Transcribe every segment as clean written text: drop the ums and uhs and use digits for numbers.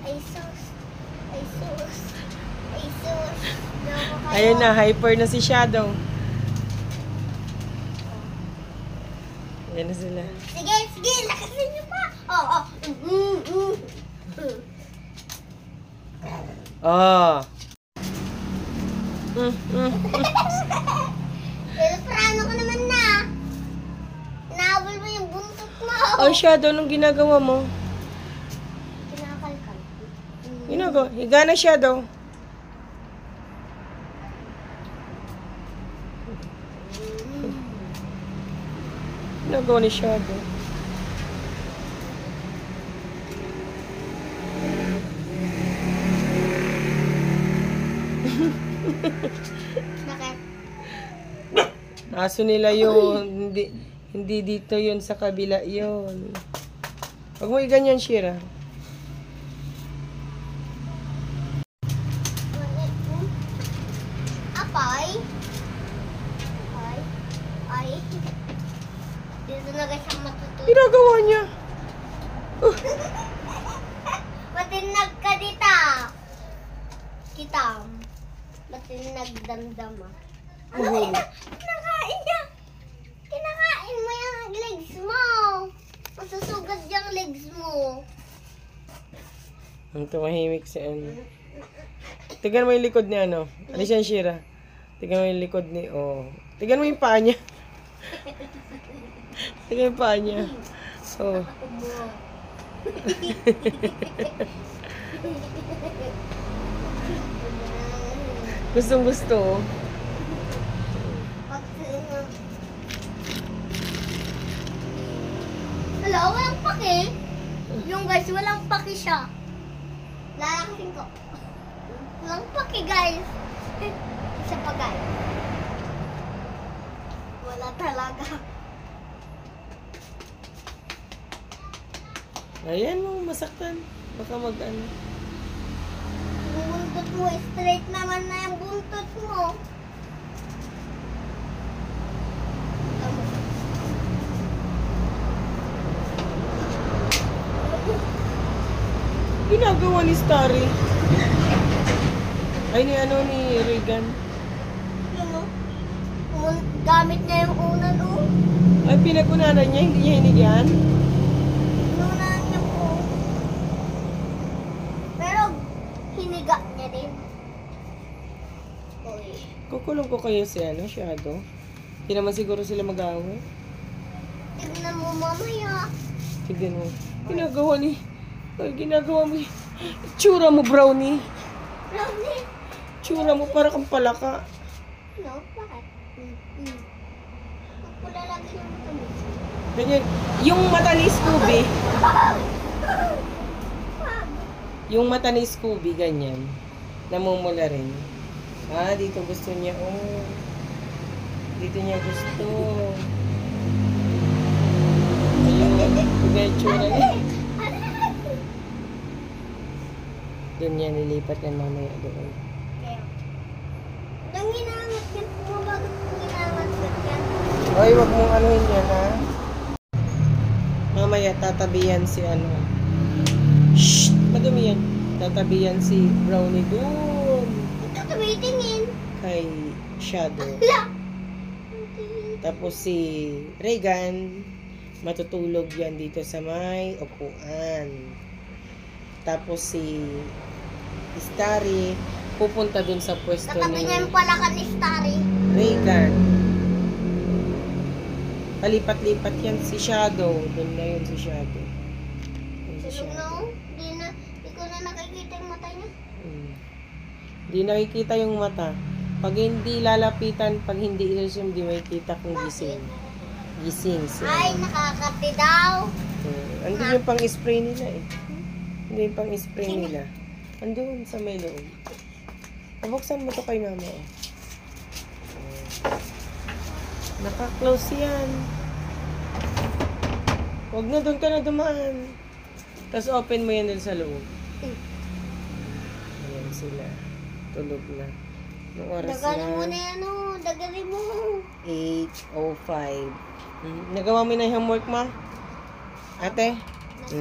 Ay sus. Ay sus. Ay sus. Loko kayo. Ayun na, hyper na si Shadow. Ayan na sila. Sige, sige. Lakasin niyo pa. Oh. Oh. Prano ka naman na. Inaabol mo yung buntot mo. Oh, Shadow, anong ginagawa mo? Kinakalkal. Ginagawa. Higa na, Shadow. Ginagawa ni Shadow. Bakit? Aso nila yun. Hindi dito yun, sa kabila yun. Huwag mo iganyan, Shira. Apay? Ay? Dito na guys ang matutulog. Ginagawa niya. Matinag ka dita. Kitam. Matinag damdama. Ano ina? Kinakain niya. Kinakain mo yung legs mo. Masusugad yung legs mo. Ang tumahimik si ano. Tignan mo yung likod ni ano. Alis yan, Shira. Tignan mo yung likod ni... Oh. Tignan mo yung paa niya. Tignan yung paa niya. Oh. Gustong gusto. Hello, walang paki. Yung guys, walang paki siya. Lalakasin ko. Walang paki guys. Isa pa guys. Wala talaga. Ayan mo, masaktan. Baka mag-ano. Yung buntot mo, straight naman na yung buntot mo. Ginagawa ni Starry. Ay, ni ano, ni Regan. Yun o. Gamit niya yung unan o. Ay, pinagunanan niya, hindi niya hinigyan. Unan niya po. Pero, hiniga niya din. Uy. Kukulong ko kayo si ano, Shadow. Hindi naman siguro sila mag-away. Tignan mo mamaya. Tignan mo. Ginagawa ni... Ay, ginagawa mo. Tsura mo, Brownie. Brownie. Tsura mo, para kang palaka. No? Bakit? Pagpula lagi yung mata mo. Ganyan. Yung mata ni Scooby. Yung mata ni Scooby, ganyan. Namumula rin. Ah, dito gusto niya. Oh. Dito niya gusto. Ayun. Ganyan tsura niya. Doon niya nilipat yan mamaya doon. Nang ginangat yan, bakit kung ginangat yan? Ay, wag mong anuhin yan, ha? Mamaya, tatabihan si ano. Shhh! Madumi yan. Tatabihan si Brownie doon. Ito tumitingin. Kay Shadow. Hala! Tapos si Regan, matutulog yan dito sa may upuan. Tapos si Starry, pupunta dun sa pwesto Katabi ni niya yung palakan ni Starry. Regan. Palipat-lipat yan si Shadow. Doon na yun si Shadow. Yun si Tulog na Shadow. oh. Di ko na nakikita yung mata niya. Hindi nakikita yung mata. Pag hindi lalapitan, pag hindi ilusum, di makikita kung gising. Gising siya. Ay, nakakati daw. Andun yung pang-spray nila eh. Hindi yung pang-spray nila. Andun sa may loob. Nabuksan mo to kay mama. Oh. Naka-close yan. Huwag na, doon ka na dumaan. Tapos open mo yan dun sa loob. Ayan sila. Tulog na. Anong oras Daganin mo na? na yan oh. Daganin mo. 8:05. Nagawa mo na yung homework, ma? Ate?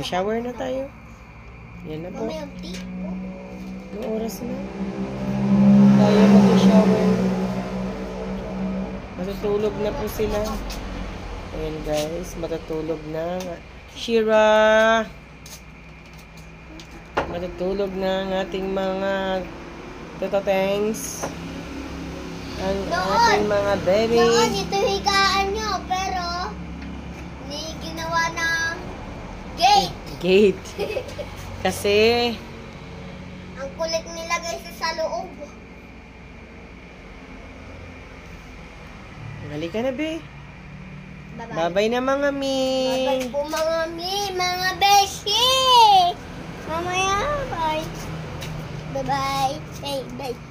Shower na tayo. Yan na po. Mama yung tea. Anong oras na? Tayo mag-shower. Matutulog na po sila. Ayan guys, matutulog na. Shira! Matutulog na ang ating mga tototengs. Ang ating mga baby. Noon, ito higaan nyo, pero ni ginawa ng gate. Gate. Kasi, Ang kulit nilagay sa loob. halika na be. Bye-bye. Bye-bye na mga mi. Bye-bye po mga beshi. Mamaya, bye. Bye-bye. Bye, bye.